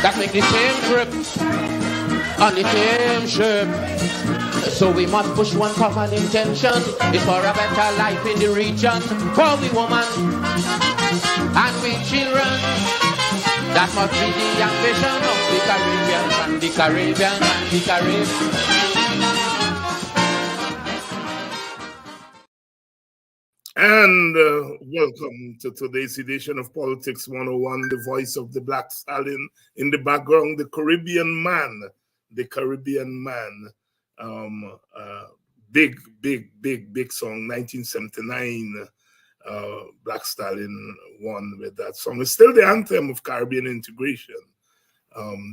that make the same trip on the same ship. So we must push one common intention. It's for a better life in the region. For we women and we children. That must be the ambition of the Caribbean and the Caribbean and the Caribbean. And welcome to today's edition of Politics 101, the voice of the Black Stallion. In the background, the Caribbean Man. Big song, 1979. Black Stallion won with that song. It's still the anthem of Caribbean integration.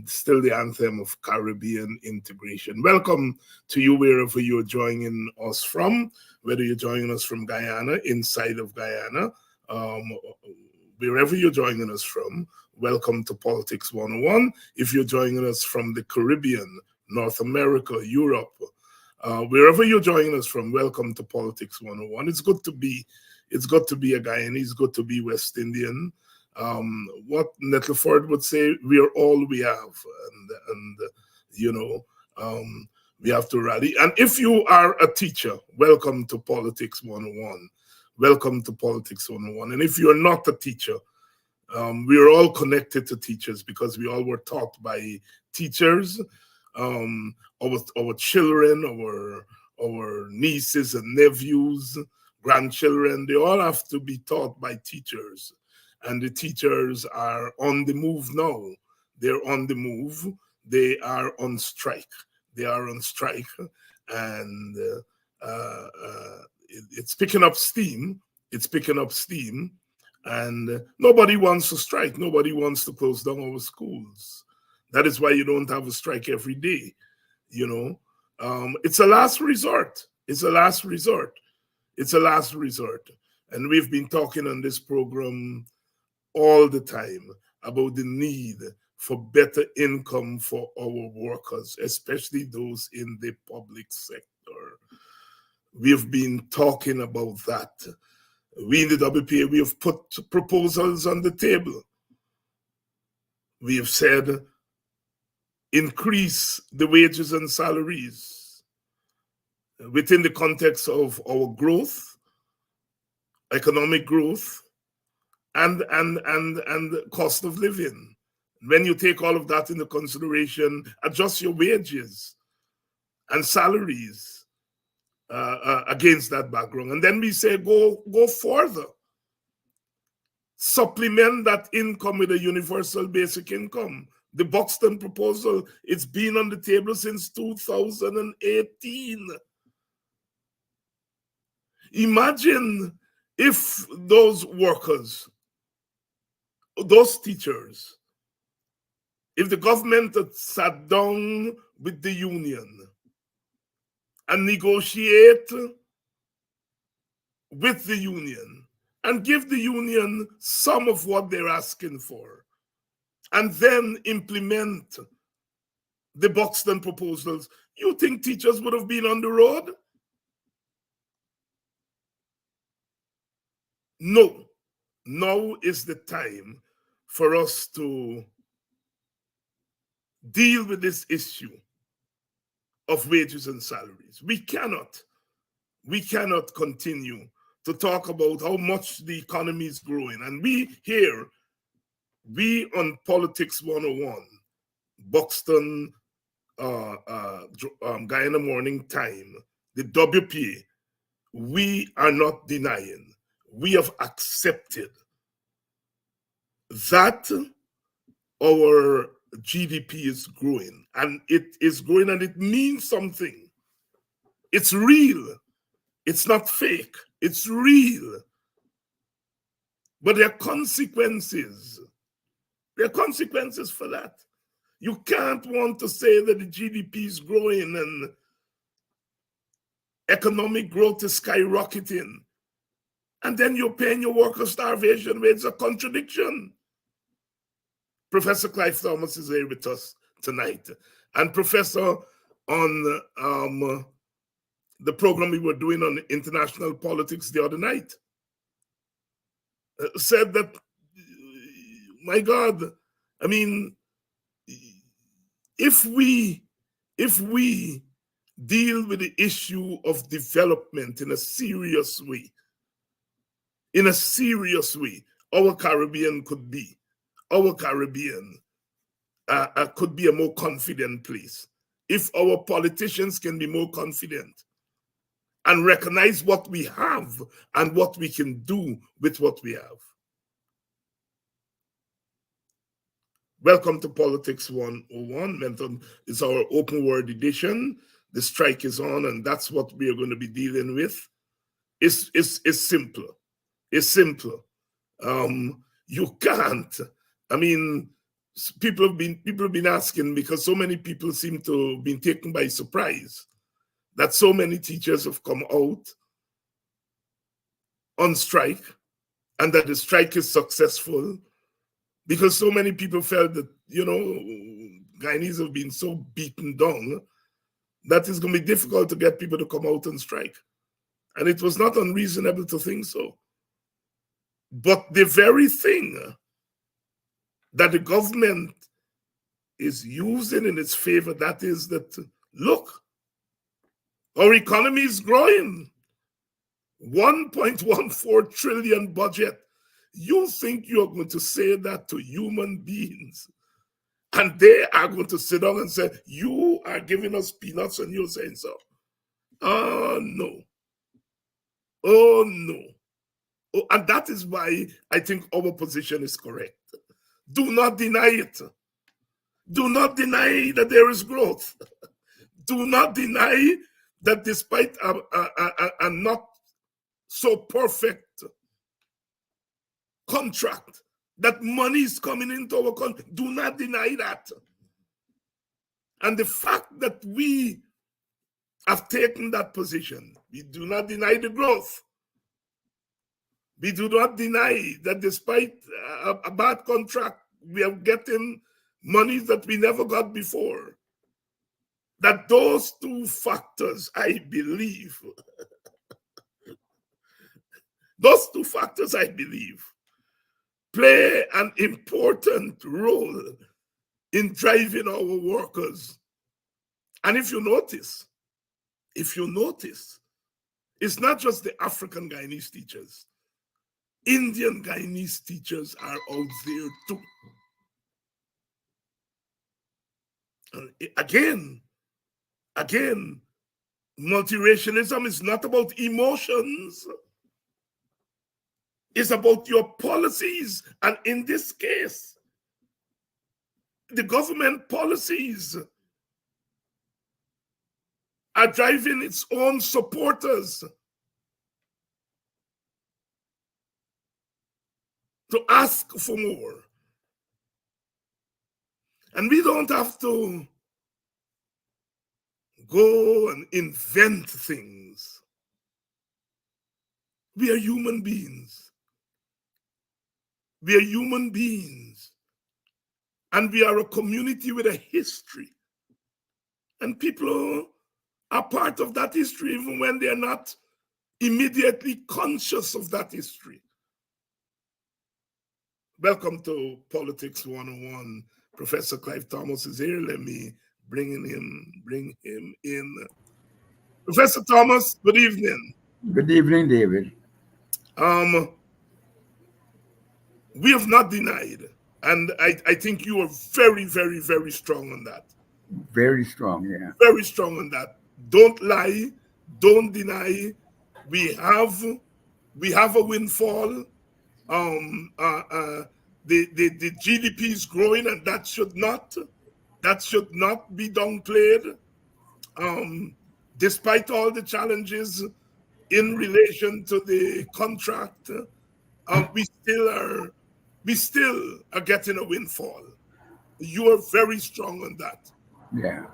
Still the anthem of Caribbean integration. Welcome to you wherever you're joining us from, whether you're joining us from Guyana, inside of Guyana, wherever you're joining us from, welcome to Politics 101. If you're joining us from the Caribbean, North America, Europe, wherever you're joining us from, welcome to Politics 101. It's good to be a Guyanese, it's good to be West Indian. What Nettleford would say, we are all we have, and we have to rally. And if you are a teacher, welcome to Politics 101. Welcome to Politics 101. And if you're not a teacher, we are all connected to teachers because we all were taught by teachers. Our children, our nieces and nephews, grandchildren, they all have to be taught by teachers. And the teachers are on the move now. They're on the move. They are on strike. And it's picking up steam. And nobody wants to strike. Nobody wants to close down our schools. That is why you don't have a strike every day. It's a last resort. And we've been talking on this program all the time about the need for better income for our workers, especially those in the public sector. We've been talking about that. We in the WPA, we have put proposals on the table. We have said, increase the wages and salaries within the context of our growth, economic growth, and cost of living. When you take all of that into consideration, adjust your wages and salaries against that background. And then we say, go further. Supplement that income with a universal basic income. The Buxton proposal, it's been on the table since 2018. Imagine if those workers, those teachers, if the government had sat down with the union and negotiate with the union and give the union some of what they're asking for, and then implement the Buxton proposals, you think teachers would have been on the road? No. Now is the time for us to deal with this issue of wages and salaries. We cannot continue to talk about how much the economy is growing. And we on Politics 101, Buxton, Guyana Morning Time, the WPA, we are not denying, we have accepted that our GDP is growing, and it is growing, and it means something. It's real. It's not fake. It's real. But there are consequences. There are consequences for that. You can't want to say that the GDP is growing and economic growth is skyrocketing, and then you're paying your workers starvation wage. It's a contradiction. Professor Clive Thomas is here with us tonight. And Professor, on the program we were doing on international politics the other night, said that, my God, I mean, if we deal with the issue of development in a serious way, our Caribbean could be a more confident place. If our politicians can be more confident and recognize what we have and what we can do with what we have. Welcome to Politics 101. It's our open word edition. The strike is on, and that's what we are going to be dealing with. It's simple. It's simple. You can't. I mean, people have been asking, because so many people seem to have been taken by surprise that so many teachers have come out on strike and that the strike is successful, because so many people felt that, Guyanese have been so beaten down that it's going to be difficult to get people to come out and strike. And it was not unreasonable to think so. But the very thing that the government is using in its favor, that is that, look, our economy is growing. 1.14 trillion budget. You think you're going to say that to human beings, and they are going to sit down and say, you are giving us peanuts and you're saying so? Oh, no. Oh, no. Oh, and that is why I think our position is correct. Do not deny it. Do not deny that there is growth. Do not deny that despite a not so perfect contract, that money is coming into our country. Do not deny that. And the fact that we have taken that position, we do not deny the growth. We do not deny that despite a bad contract, we are getting money that we never got before. That those two factors, I believe, play an important role in driving our workers. And if you notice, it's not just the African Guyanese teachers. Indian Guyanese teachers are out there too. Again, multiracialism is not about emotions. It's about your policies. And in this case, the government policies are driving its own supporters to ask for more. And we don't have to go and invent things. We are human beings. We are human beings. And we are a community with a history. And people are part of that history even when they are not immediately conscious of that history. Welcome to Politics 101. Professor Clive Thomas is here. Let me bring him in. Professor Thomas, good evening. Good evening, David. We have not denied, and I think you are very, very, very strong on that. Very strong, yeah. Very strong on that. Don't lie, don't deny. We have a windfall. The GDP is growing, and that should not be downplayed. Despite all the challenges in relation to the contract, we still are getting a windfall. You are very strong on that. Yeah.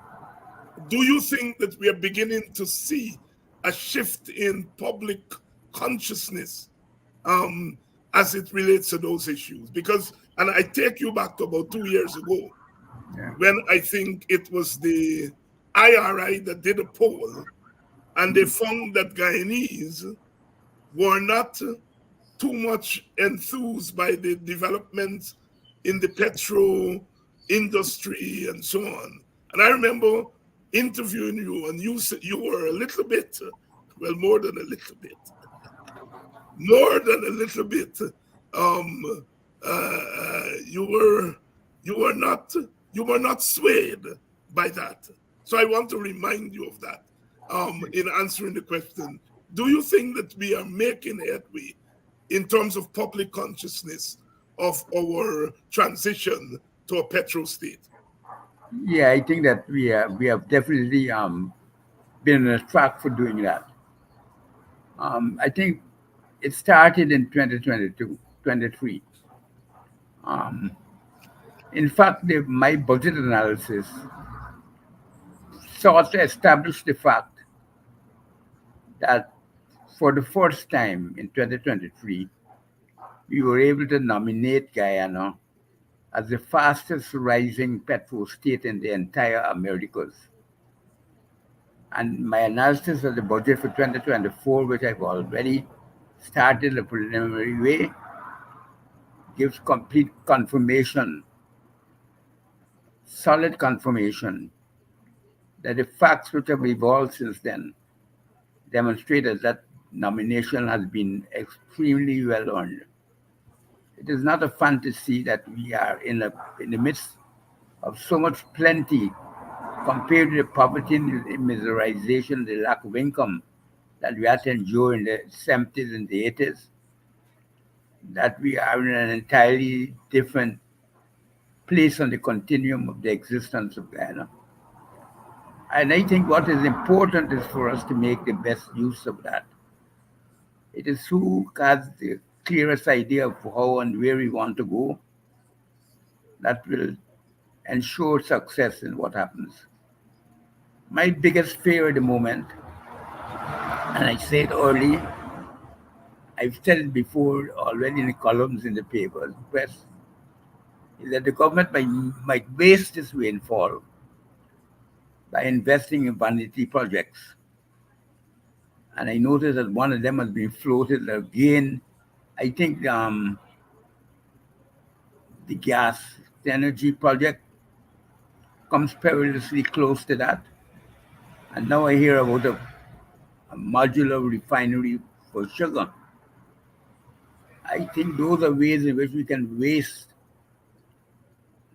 Do you think that we are beginning to see a shift in public consciousness as it relates to those issues? Because, and I take you back to about 2 years ago, when I think it was the IRI that did a poll, and they found that Guyanese were not too much enthused by the developments in the petro industry and so on. And I remember interviewing you, and you were a little bit, well, more than a little bit, more than a little bit. You were not swayed by that. So I want to remind you of that in answering the question. Do you think that we are making headway in terms of public consciousness of our transition to a petro state? Yeah, I think that we have definitely been on a track for doing that. I think it started in 2022, 23. In fact, my budget analysis sought to establish the fact that for the first time in 2023, we were able to nominate Guyana as the fastest rising petro state in the entire Americas. And my analysis of the budget for 2024, which I've already started a preliminary way, gives complete confirmation, solid confirmation, that the facts which have evolved since then demonstrated that nomination has been extremely well earned. It is not a fantasy that we are in the midst of so much plenty compared to the poverty and the miserization, the lack of income that we had to endure in the 70s and the 80s, that we are in an entirely different place on the continuum of the existence of Guyana. And I think what is important is for us to make the best use of that. It is who has the clearest idea of how and where we want to go that will ensure success in what happens. My biggest fear at the moment, and I said early, I've said it before already in the columns in the papers, press, is that the government might waste this rainfall by investing in vanity projects. And I noticed that one of them has been floated again. I think the gas energy project comes perilously close to that. And now I hear about a modular refinery for sugar. I think those are ways in which we can waste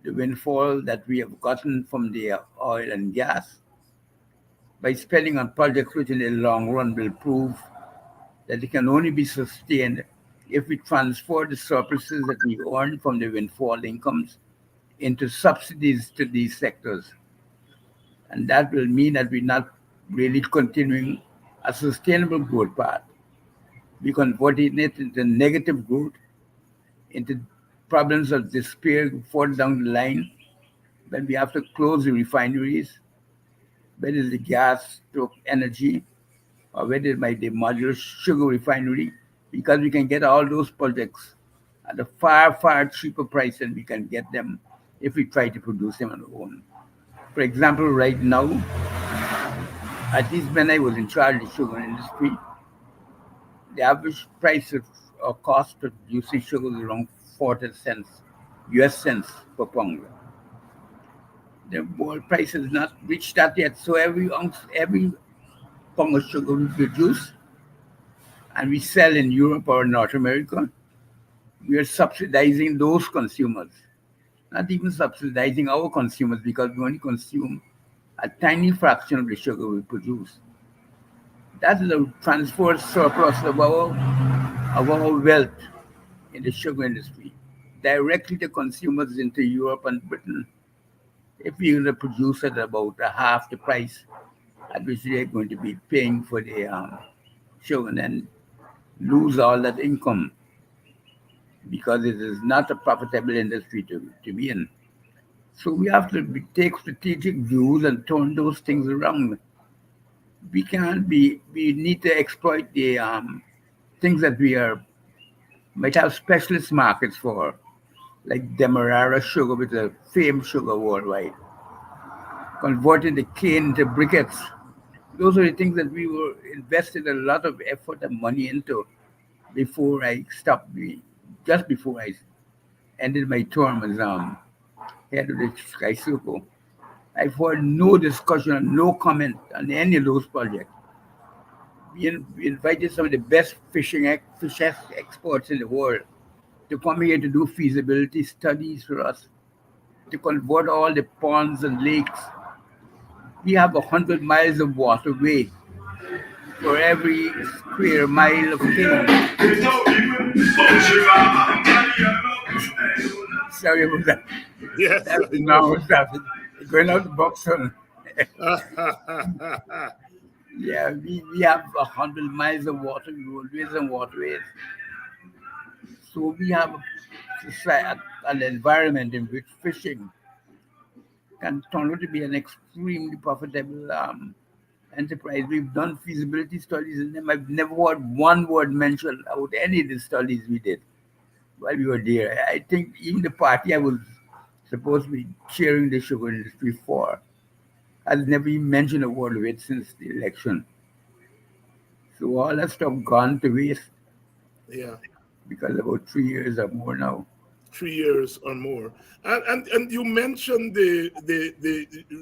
the windfall that we have gotten from the oil and gas by spending on projects which in the long run will prove that it can only be sustained if we transfer the surpluses that we earn from the windfall incomes into subsidies to these sectors. And that will mean that we're not really continuing a sustainable growth path. We're converting it into negative growth, into problems of despair further down the line when we have to close the refineries, whether it's the gas to energy, or whether it might be modular sugar refinery, because we can get all those projects at a far, far cheaper price than we can get them if we try to produce them on our own. For example, right now, at least when I was in charge of the sugar industry, the average price or cost of producing sugar is around 40 cents, US cents per pound. The world price has not reached that yet. So every pound of sugar we produce and we sell in Europe or North America, we are subsidizing those consumers, not even subsidizing our consumers, because we only consume a tiny fraction of the sugar we produce. That is a transfer surplus of our wealth in the sugar industry directly to consumers into Europe and Britain. If we're going to produce at about a half the price at which they're going to be paying for the sugar, and then lose all that income because it is not a profitable industry to be in. So we have to take strategic views and turn those things around. We need to exploit the things that might have specialist markets for, like Demerara sugar, which is a famed sugar worldwide, converting the cane into briquettes. Those are the things that we were invested a lot of effort and money into before I stopped, just before I ended my term as head of the Sky Circle. I've heard no discussion, no comment on any of those projects. We invited some of the best fish experts in the world to come here to do feasibility studies for us, to convert all the ponds and lakes. We have 100 miles of waterway for every square mile of cane. Sorry about that. Yes, That's I know. normal traffic. Going out to Boxon. Yeah, we have 100 miles of water roadways and waterways. So we have an environment in which fishing can turn out to be an extremely profitable enterprise. We've done feasibility studies in them. I've never heard one word mentioned about any of the studies we did while we were there. I think even the party I was supposed to be chairing the sugar industry for has never even mentioned a word of it since the election. So all that stuff gone to waste Yeah, because about 3 years or more now. 3 years or more. And you mentioned the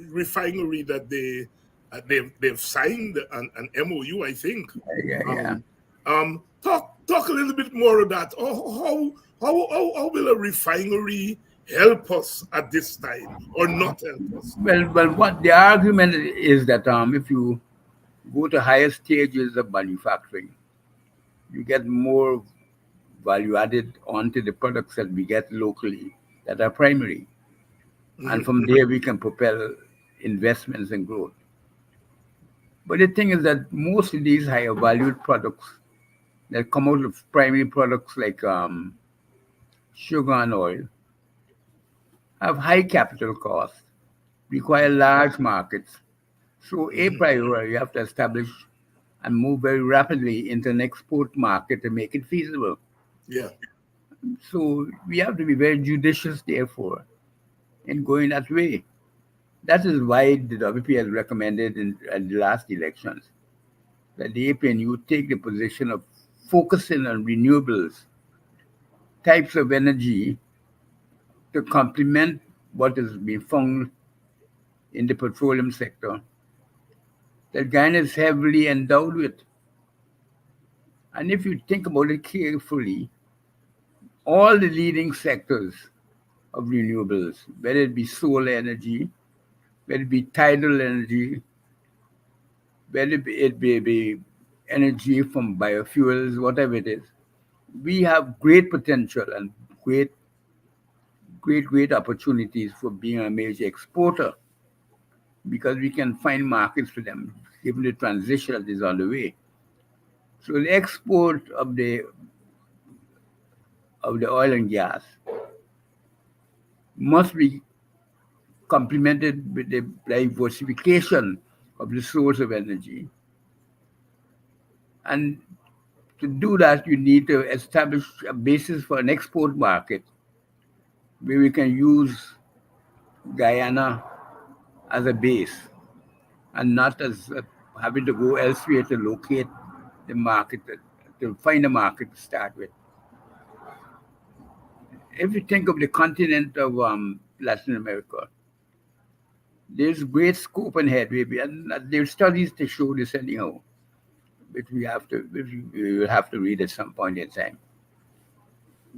refinery that they've signed an MOU, I think. Yeah. Talk a little bit more of that. How will a refinery help us at this time or not help us? Well, what the argument is that if you go to higher stages of manufacturing, you get more value added onto the products that we get locally that are primary. And Mhm. from there, we can propel investments and growth. But the thing is that most of these higher valued products that come out of primary products like sugar and oil have high capital costs, require large markets. So, a Mhm. priori, you have to establish and move very rapidly into an export market to make it feasible. Yeah. So, we have to be very judicious, therefore, in going that way. That is why the WP has recommended at the last elections that the APNU take the position of focusing on renewables, types of energy to complement what is being found in the petroleum sector that Guyana is heavily endowed with. And if you think about it carefully, all the leading sectors of renewables, whether it be solar energy, whether it be tidal energy, whether it be energy from biofuels, whatever it is, we have great potential and great opportunities for being a major exporter because we can find markets for them given the transition that is on the way. So the export of the oil and gas must be complemented with the diversification of the source of energy. And to do that, you need to establish a basis for an export market where we can use Guyana as a base and not as having to go elsewhere to locate the market, to find a market to start with. If you think of the continent of Latin America, there's great scope and headway, and there's studies to show this anyhow, which we will have to read at some point in time.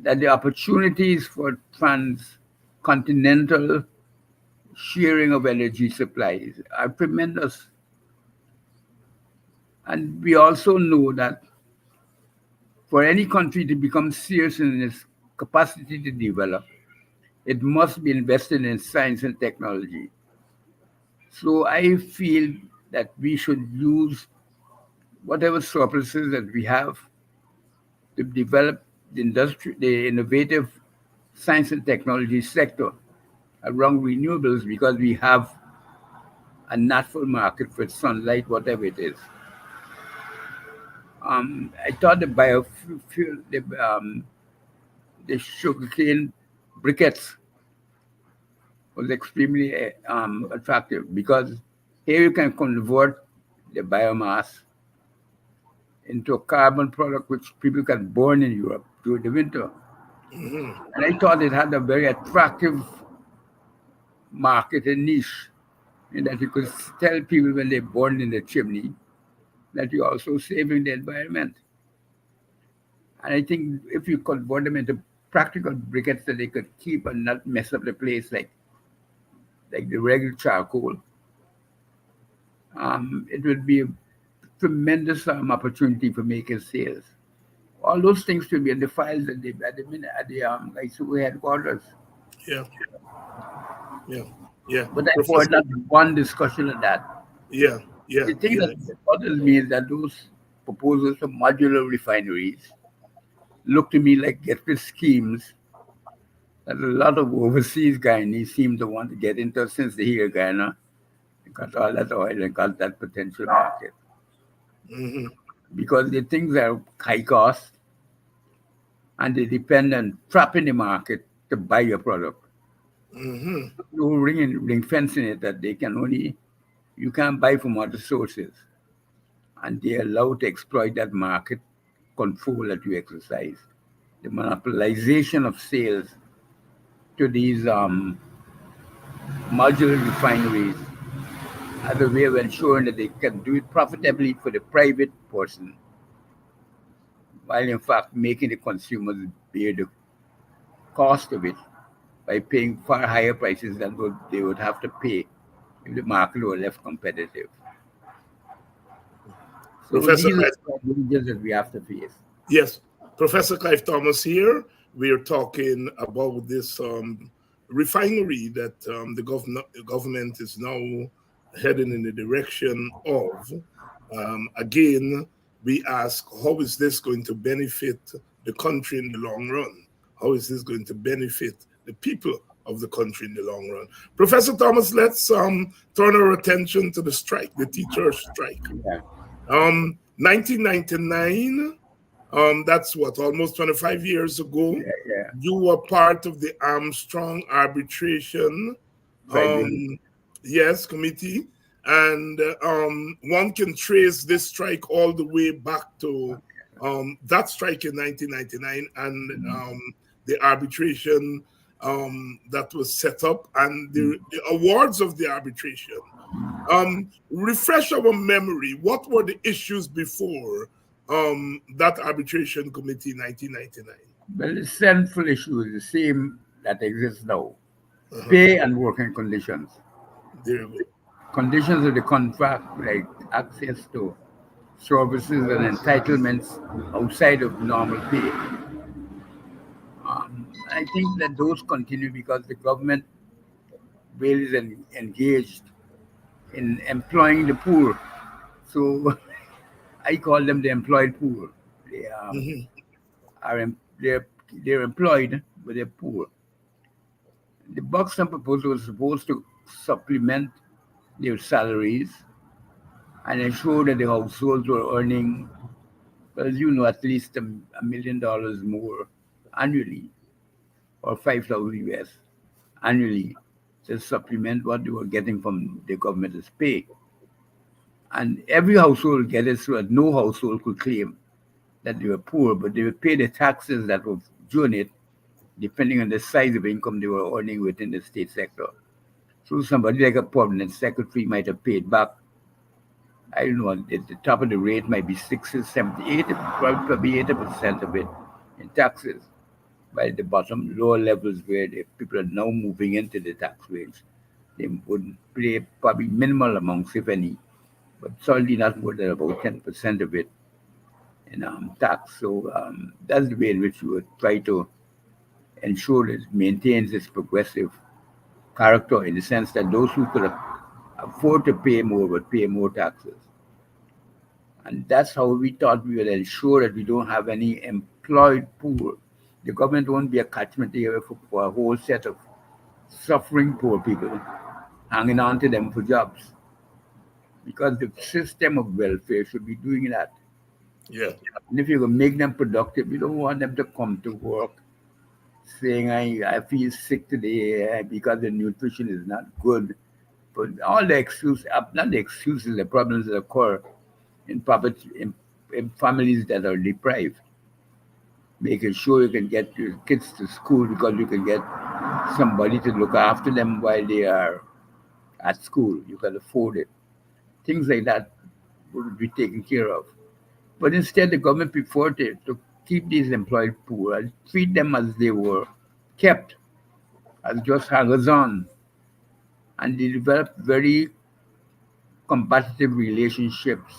That the opportunities for transcontinental sharing of energy supplies are tremendous. And we also know that for any country to become serious in its capacity to develop, it must be invested in science and technology. So I feel that we should use whatever surpluses that we have to develop the innovative science and technology sector around renewables because we have a natural market for sunlight, whatever it is. I thought the biofuel, the sugarcane briquettes was extremely attractive because here you can convert the biomass into a carbon product which people can burn in Europe during the winter. Mhm. And I thought it had a very attractive market and niche. and that you could tell people when they're born in the chimney that you're also saving the environment. And I think if you convert them into practical briquettes that they could keep and not mess up the place like the regular charcoal, it would be a tremendous opportunity for making sales. All those things should be in the files at the ISO headquarters. Yeah, yeah, yeah. But I heard Professor, not one discussion of that. yeah, yeah, The thing yeah. that bothers me is that those proposals for modular refineries look to me like get rich schemes that a lot of overseas Guyanese seem to want to get into since they hear Guyana got all that oil and got that potential market. Hmm. Because the things are high cost and they depend on trapping the market to buy your product. Hmm. No ring fencing it that you can't buy from other sources. And they're allowed to exploit that market control that you exercise. The monopolization of sales to these modular refineries as a way of ensuring that they can do it profitably for the private person, while in fact making the consumers bear the cost of it by paying far higher prices than what they would have to pay if the market were left competitive. So Professor these are Clive, the challenges that we have to face. yes, Professor Clive Thomas here. We are talking about this refinery that the government is now heading in the direction of. Again, we ask, how is this going to benefit the country in the long run? How is this going to benefit the people of the country in the long run? Professor Thomas, let's turn our attention to the strike, the teacher strike. Yeah, 1999, that's what, almost 25 years ago. yeah, yeah. You were part of the Armstrong arbitration, Tribunal. yes, committee. And one can trace this strike all the way back to that strike in 1999 and the arbitration that was set up and the awards of the arbitration. Refresh our memory. What were the issues before that arbitration committee in 1999? Well, the central issue is the same that exists now: Uh-huh. pay and working conditions. There you Conditions of the contract, like access to services and entitlements outside of normal pay. I think that those continue because the government really is engaged in employing the poor. So I call them the employed poor. They go. Hmm. are they're employed, but they're poor. The Buxton proposal was supposed to supplement their salaries and ensure that the households were earning, as you know, at least $1 million more annually, or 5,000 US annually, to supplement what they were getting from the government as pay. And every household get it so that no household could claim that they were poor, but they would pay the taxes that were due on it, depending on the size of income they were earning within the state sector. So somebody like a permanent secretary might have paid back, I don't know, at the top of the rate might be 60, 70, 80, probably 80% of it in taxes. By the bottom, lower levels where the people are now moving into the tax range, they would pay probably minimal amounts, if any, but certainly not more than about 10% of it in tax. So that's the way in which we would try to ensure that it maintains its progressive character in the sense that those who could afford to pay more would pay more taxes. And that's how we thought we would ensure that we don't have any employed poor. The government won't be a catchment area for a whole set of suffering poor people hanging on to them for jobs. Because the system of welfare should be doing that. Yeah. And if you can make them productive, you don't want them to come to work saying, I feel sick today because the nutrition is not good. But all the excuses, not the excuses, the problems that occur in poverty, in families that are deprived. Making sure you can get your kids to school because you can get somebody to look after them while they are at school. You can afford it. Things like that would be taken care of. But instead, the government preferred to keep these employed poor and treat them as they were kept, as just hangers on. And they developed very competitive relationships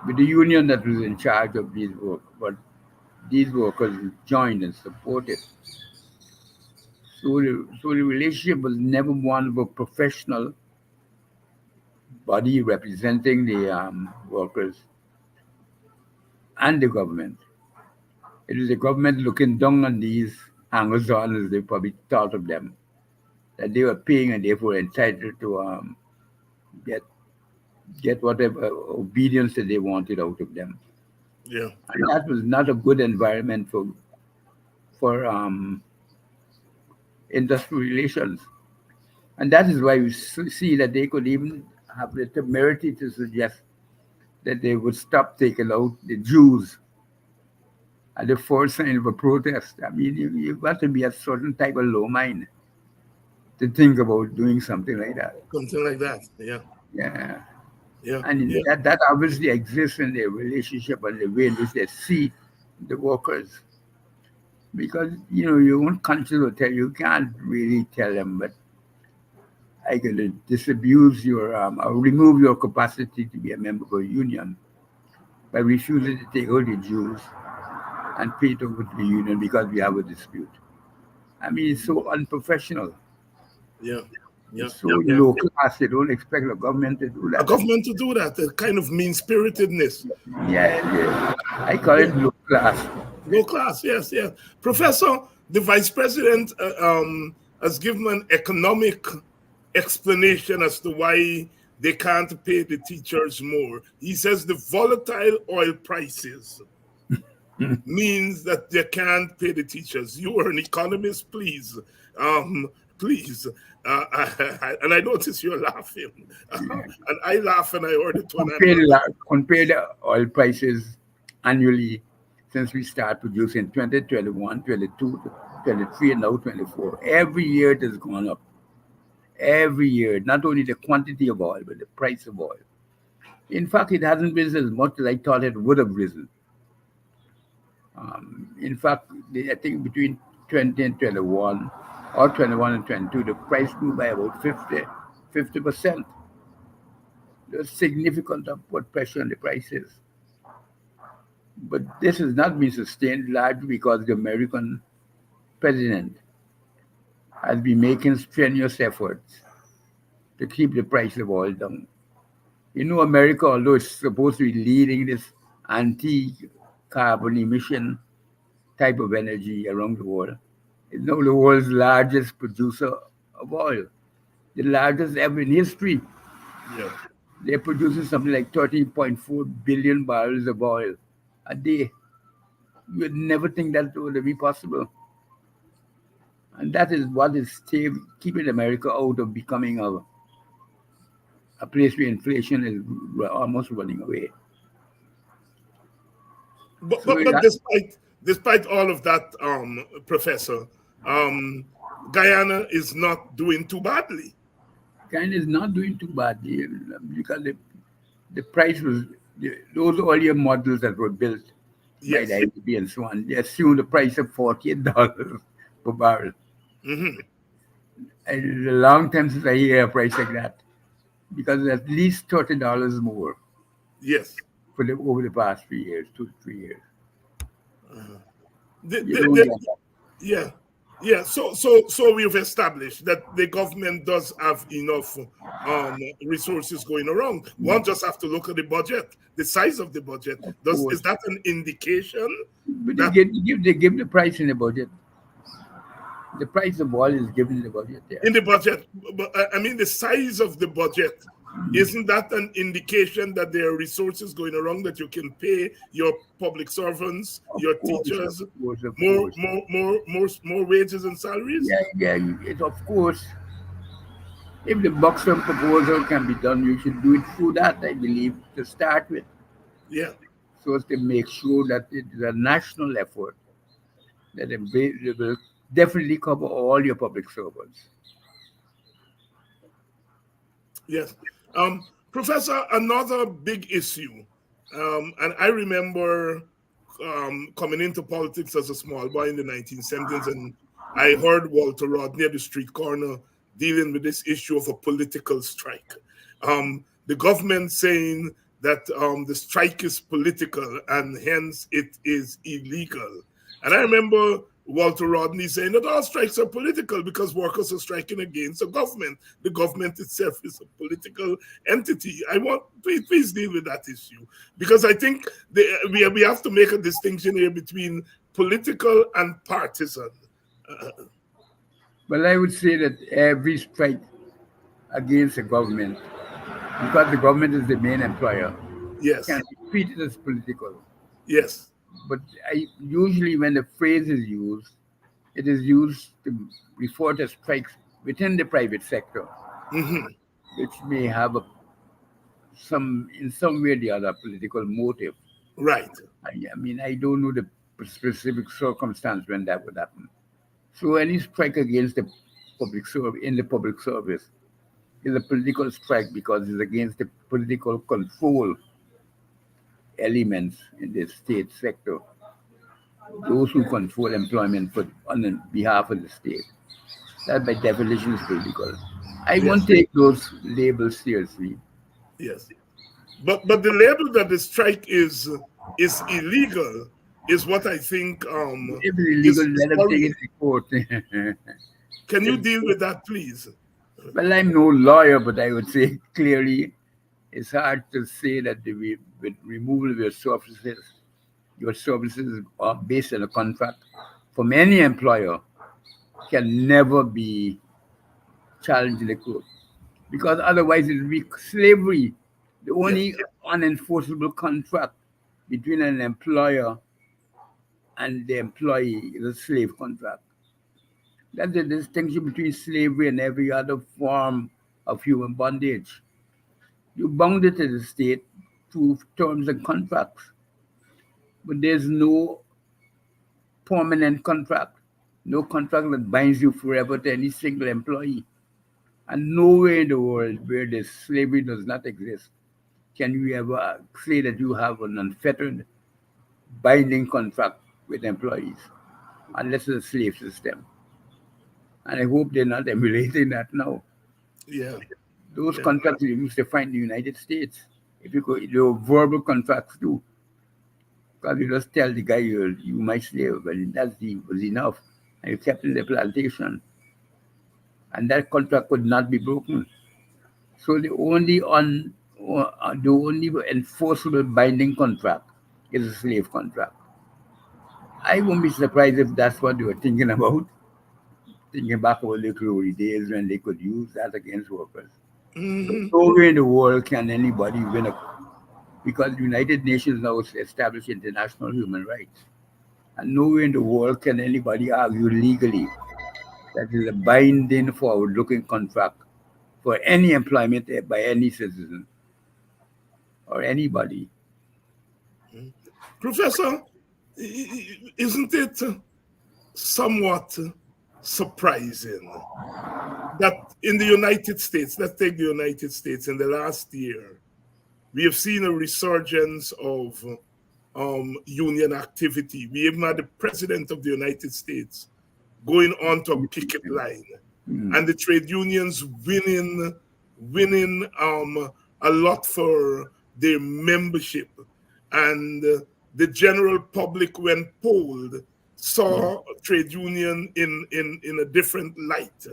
with the union that was in charge of these work. But these workers joined and supported. So the relationship was never one of a professional body representing the workers and the government. It was the government looking down on these hangers on, as they probably thought of them, that they were paying and therefore entitled to get get whatever obedience that they wanted out of them. Yeah. And that was not a good environment for industrial relations. And that is why we see that they could even have the temerity to suggest that they would stop taking out the Jews at the first sign of a protest. I mean, you've got to be a certain type of low mind to think about doing something like that. Something like that. Yeah. Yeah. Yeah. And Yeah. that obviously exists in their relationship and the way in which they see the workers. Because, your own conscience will tell you, you can't really tell them, but I going to disabuse your, or remove your capacity to be a member of a union by refusing to take out the Jews and pay it over to the union because we have a dispute. I mean, it's so unprofessional. Yeah. Yeah. It's so low class. They don't expect the government to do A that. government to do that, a kind of mean-spiritedness. Yeah. I call it low class. Low class, yes, yes. Professor, the vice president has given an economic explanation as to why they can't pay the teachers more. He says the volatile oil prices means that they can't pay the teachers. You are an economist, please. Please. And I notice you're laughing. And I laugh and I heard it when Compare the oil prices annually since we start producing 2021, 22, 23, and now 24. Every year it has gone up. Every year, not only the quantity of oil, but the price of oil. In fact, it hasn't risen as much as I thought it would have risen. In fact, I think between 20 and 21, or 21 and 22, the price grew by about 50%. There's significant upward pressure on the prices. But this has not been sustained largely because the American president has been making strenuous efforts to keep the price of oil down. America, although it's supposed to be leading this anti-carbon emission type of energy around the world, is now the world's largest producer of oil, the largest ever in history. Yeah. They're producing something like 13.4 billion barrels of oil a day. You would never think that would be possible. And that is what is keeping America out of becoming a place where inflation is almost running away. But So despite all of that, Professor, Guyana is not doing too badly. Guyana is not doing too badly because the price was those earlier models that were built by the IDB and so on. They assumed the price of $48 per barrel. Mm-hmm. And it's a long time since I hear a price like that, because it's at least $30 more. Yes. Over the past 3 years, 2 to 3 years. Yeah. So we've established that the government does have enough resources going around. One just have to look at the budget, the size of the budget. Is that an indication? But they give the price in the budget. The price of oil is given in the budget. Yeah. In the budget, but I mean the size of the budget. Isn't that an indication that there are resources going around that you can pay your public servants, your teachers, more wages and salaries? Yeah. Of course. If the Buxton proposal can be done, you should do it through that, I believe, to start with. Yeah. So as to make sure that it is a national effort that it will definitely cover all your public servants. Yes. Professor, another big issue, and I remember coming into politics as a small boy in the 1970s, and I heard Walter Rodney at the street corner dealing with this issue of a political strike. The government saying that the strike is political and hence it is illegal. And I remember Walter Rodney saying that all strikes are political because workers are striking against the government. The government itself is a political entity. I want, please deal with that issue, because I think we have to make a distinction here between political and partisan. Well, I would say that every strike against the government, because the government is the main employer, Yes. can be treated as political. Yes. But usually when the phrase is used, it is used to refer to strikes within the private sector, which may have in some way or the other, political motive. Right. I mean, I don't know the specific circumstance when that would happen. So any strike against the public service is a political strike because it's against the political control elements in the state sector, those who control employment on behalf of the state. That by definition is political. I won't take those labels seriously. Yes. But the label that the strike is illegal is what I think If it's illegal, let them take it to court. Can you deal with that, please? Well, I'm no lawyer, but I would say clearly it's hard to say that with removal of your services are based on a contract from any employer can never be challenged in the court. Because otherwise it would be slavery. The only unenforceable contract between an employer and the employee is a slave contract. That's the distinction between slavery and every other form of human bondage. You bound it to the state through terms and contracts, but there's no permanent contract, no contract that binds you forever to any single employee. And nowhere in the world where the slavery does not exist can you ever say that you have an unfettered binding contract with employees, unless it's a slave system. And I hope they're not emulating that now. Yeah. Those contracts you used to find in the United States. If you go, there were verbal contracts too. Because you just tell the guy you my slave, but that was enough. And you kept in the plantation. And that contract could not be broken. So the only enforceable binding contract is a slave contract. I won't be surprised if that's what they were thinking about. Thinking back over the glory days when they could use that against workers. Nowhere in the world can anybody win because the United Nations now established international human rights. And nowhere in the world can anybody argue legally that is a binding forward-looking contract for any employment by any citizen or anybody. Professor, isn't it somewhat surprising that in the United States, let's take the United States, in the last year, we have seen a resurgence of union activity. We even had the President of the United States going on to a picket line, and the trade unions winning a lot for their membership. And the general public, when polled, saw trade union in a different light.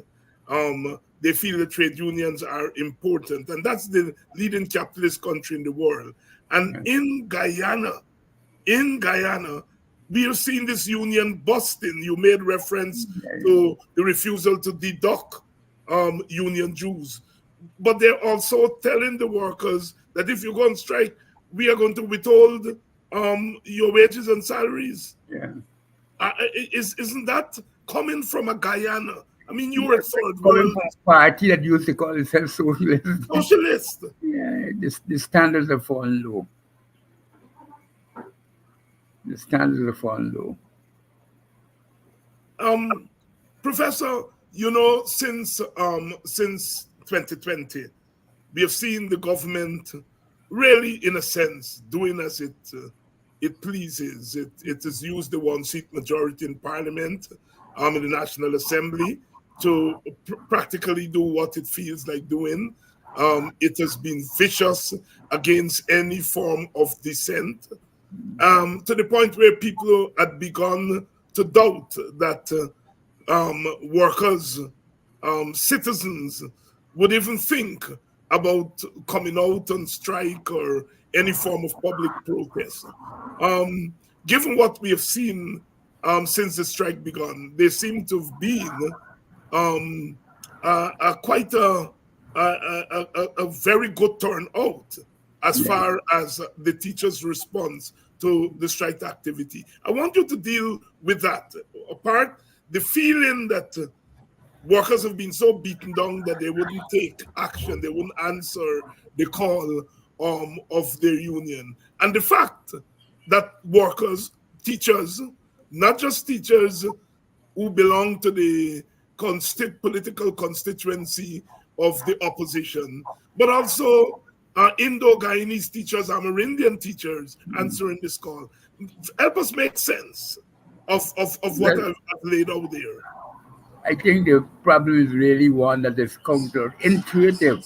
They feel that trade unions are important, and that's the leading capitalist country in the world. And in Guyana, we have seen this union busting. You made reference to the refusal to deduct union dues, but they're also telling the workers that if you go on strike, we are going to withhold your wages and salaries. Isn't that coming from a Guyana? I mean, you were at third world. Party that used to call itself socialist. Socialist. Yeah, the standards have fallen low. The standards have fallen low. Professor, since 2020, we have seen the government really, in a sense, doing as it pleases. It has used the one-seat majority in Parliament, in the National Assembly, to practically do what it feels like doing. It has been vicious against any form of dissent, to the point where people had begun to doubt that workers, citizens would even think about coming out on strike or any form of public protest. Given what we have seen since the strike began, there seem to have been quite a very good turnout as far as the teachers' response to the strike activity. I want you to deal with that. Apart, the feeling that workers have been so beaten down that they wouldn't take action, they wouldn't answer the call of their union. And the fact that workers, teachers, not just teachers who belong to the political constituency of the opposition, but also Indo-Guyanese teachers, Amerindian teachers answering this call. Help us make sense of what I've laid out there. I think the problem is really one that is counterintuitive.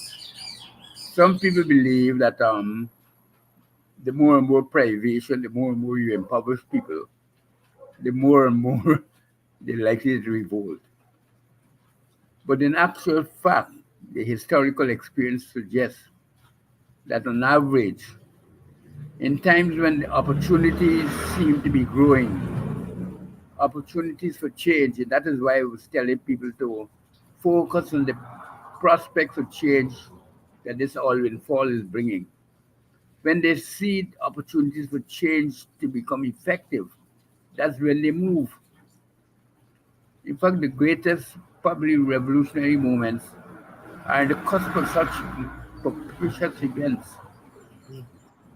Some people believe that the more and more privation, the more and more you impoverish people, the more and more they're likely to revolt. But in actual fact, the historical experience suggests that on average, in times when the opportunities seem to be growing, opportunities for change, and that is why I was telling people to focus on the prospects of change that this all in fall is bringing. When they see opportunities for change to become effective, that's when they move. In fact, the greatest probably revolutionary moments are on the cusp of such propitious events.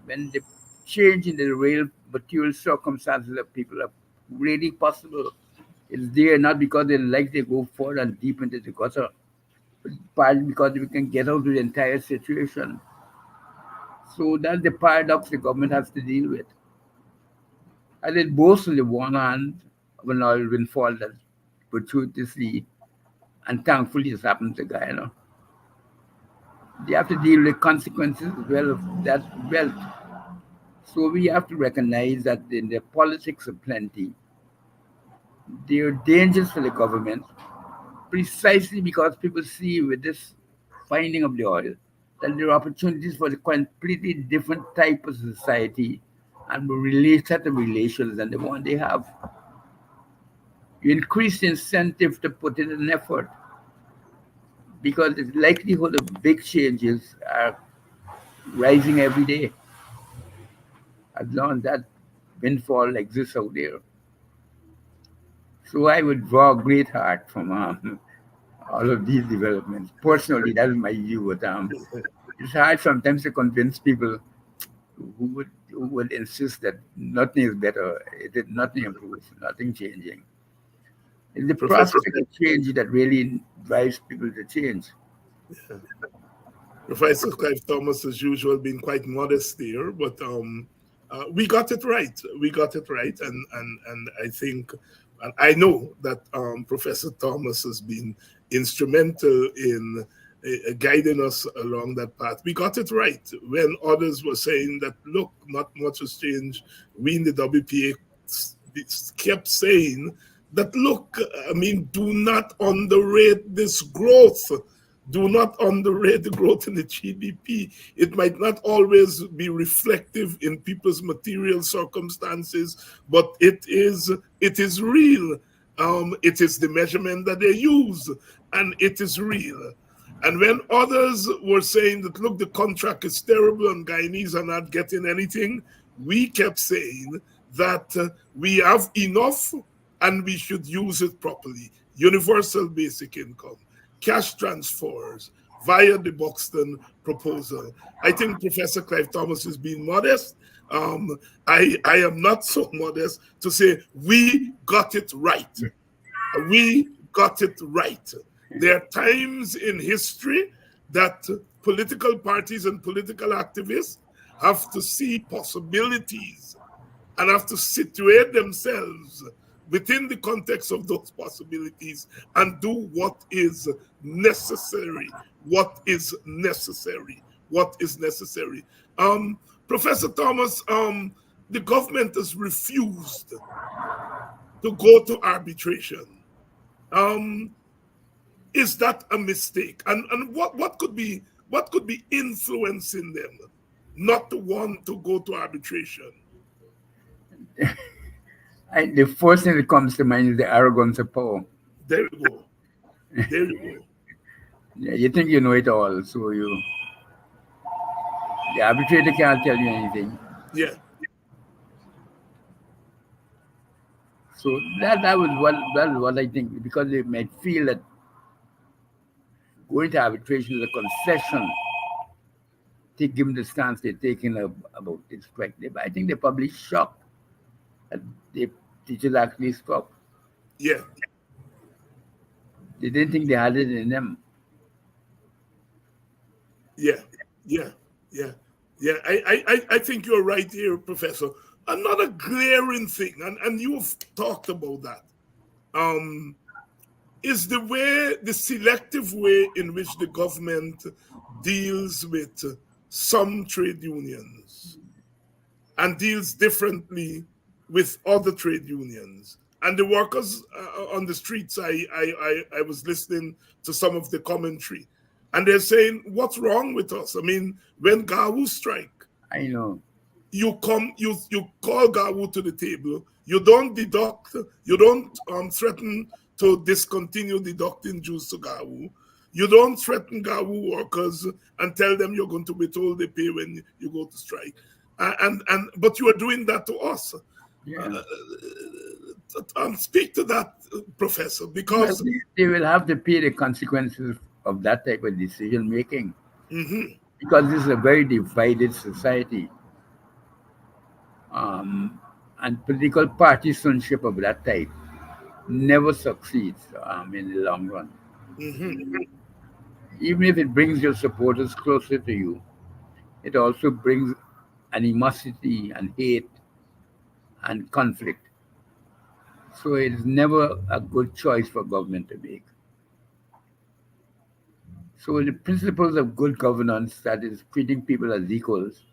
When the change in the real material circumstances of people are really possible, it's there not because they like to go further and deep into the gutter, but partly because we can get out of the entire situation. So that's the paradox the government has to deal with. And it boasts on the one hand of an oil windfall that fortuitously and thankfully has happened to Guyana. They have to deal with consequences as well of that wealth. So we have to recognize that in the politics of plenty, there are dangers for the government precisely because people see with this finding of the oil that there are opportunities for a completely different type of society and set of relations than the one they have. You increase the incentive to put in an effort because the likelihood of big changes are rising every day as long as that windfall exists out there. So I would draw great heart from all of these developments. Personally, that's my view. But it's hard sometimes to convince people who would insist that nothing is better, nothing improves, nothing changing. It's the prospect of change that really drives people to change. Yeah. Professor Clive Thomas, as usual, being quite modest there, but we got it right. We got it right, and I think, and I know that Professor Thomas has been instrumental in guiding us along that path. We got it right when others were saying that, look, not much has changed. We in the WPA kept saying that, look, I mean, do not underrate this growth. Do not underrate the growth in the GDP. It might not always be reflective in people's material circumstances, but it is real. It is the measurement that they use, and it is real. And when others were saying that, look, the contract is terrible and Guyanese are not getting anything, we kept saying that we have enough and we should use it properly. Universal basic income, cash transfers via the Buxton proposal. I think Professor Clive Thomas is being modest. I am not so modest to say we got it right. We got it right. There are times in history that political parties and political activists have to see possibilities and have to situate themselves within the context of those possibilities and do what is necessary. What is necessary? What is necessary? Professor Thomas, the government has refused to go to arbitration. Is that a mistake? And what could be influencing them not to want to go to arbitration? The first thing that comes to mind is the arrogance of power. There you go. There you go. Yeah, you think you know it all, so the arbitrator can't tell you anything. Yeah. So that was what I think, because they might feel that going to arbitration is a concession to give them the stance they're taking about this strike. I think they're probably shocked that the teachers actually struck. Yeah. They didn't think they had it in them. Yeah. I think you're right here, Professor. Another glaring thing, and you've talked about that, is the selective way in which the government deals with some trade unions and deals differently with other trade unions. And the workers on the streets, I was listening to some of the commentary, and they're saying, what's wrong with us? I mean, when GAWU strike, I know. you call GAWU to the table, you don't deduct, you don't threaten to discontinue deducting dues to GAWU. You don't threaten GAWU workers and tell them you're going to withhold the pay when you go to strike. But you are doing that to us. Yeah. Speak to that, Professor, because they will have to pay the consequences of that type of decision making. Mm-hmm. Because this is a very divided society. And political partisanship of that type never succeeds in the long run. Mm-hmm. Even if it brings your supporters closer to you, it also brings animosity and hate and conflict. So it is never a good choice for government to make. So the principles of good governance, that is treating people as equals,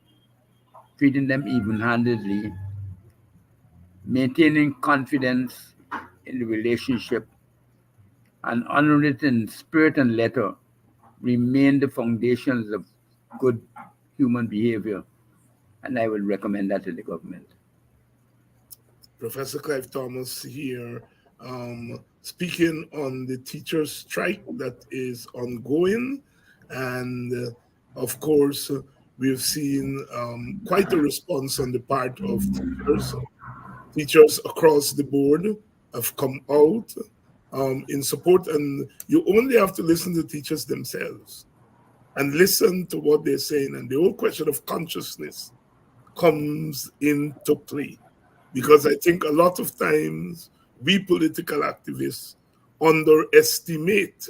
treating them even-handedly, maintaining confidence in the relationship, and honoring it in spirit and letter, remain the foundations of good human behavior. And I would recommend that to the government. Professor Clive Thomas here, speaking on the teachers' strike that is ongoing. And of course, we've seen quite a response on the part of teachers. Teachers across the board have come out in support, and you only have to listen to teachers themselves and listen to what they're saying. And the whole question of consciousness comes into play, because I think a lot of times we political activists underestimate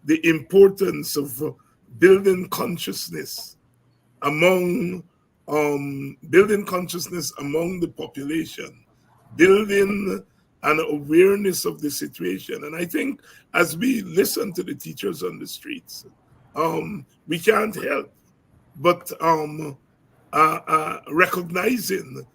the importance of building consciousness among the population, building an awareness of the situation. And I think as we listen to the teachers on the streets, we can't help but recognizing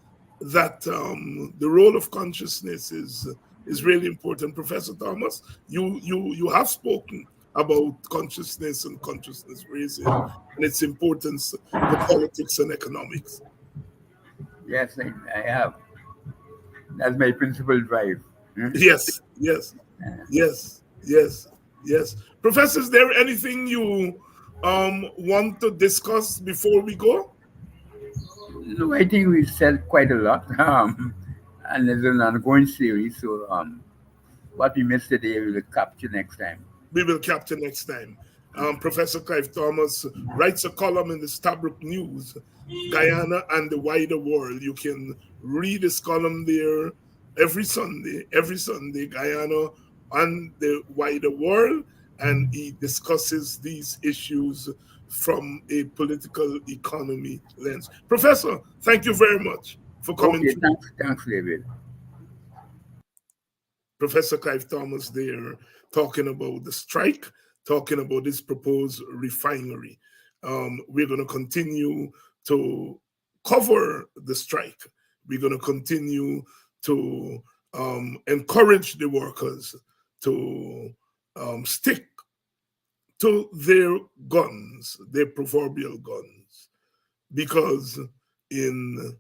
that the role of consciousness is really important. Professor Thomas, you have spoken about consciousness and consciousness raising and its importance to politics and economics. Yes, I have. That's my principal drive. Yes. Professor, is there anything you want to discuss before we go? No, I think we've said quite a lot. And there's an ongoing series. So what we missed today, we will capture next time. We will capture next time. Professor Clive Thomas writes a column in the Stabrook News, Guyana and the Wider World. You can read his column there every Sunday, Guyana and the Wider World. and he discusses these issues from a political economy lens. Professor, thank you very much for coming. Okay, thanks, David. Professor Clive Thomas there talking about the strike, talking about this proposed refinery. We're going to continue to cover the strike. We're going to continue to encourage the workers to stick to their guns, their proverbial guns, because in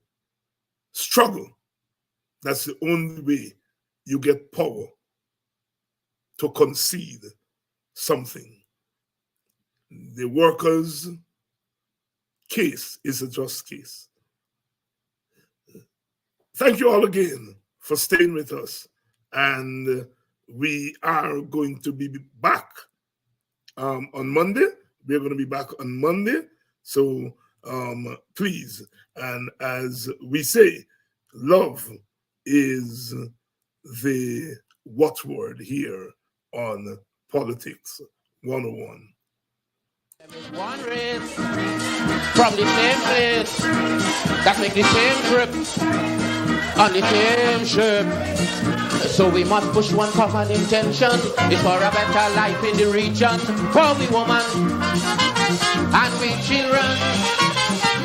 struggle, that's the only way you get power to concede something. The workers' case is a just case. Thank you all again for staying with us. And we are going to be back on Monday. We're going to be back on Monday. So please, and as we say, love is the watchword here on Politics 101. One race from the same place that make the same trip on the same ship. So we must push one common intention. It's for a better life in the region for we woman and we children.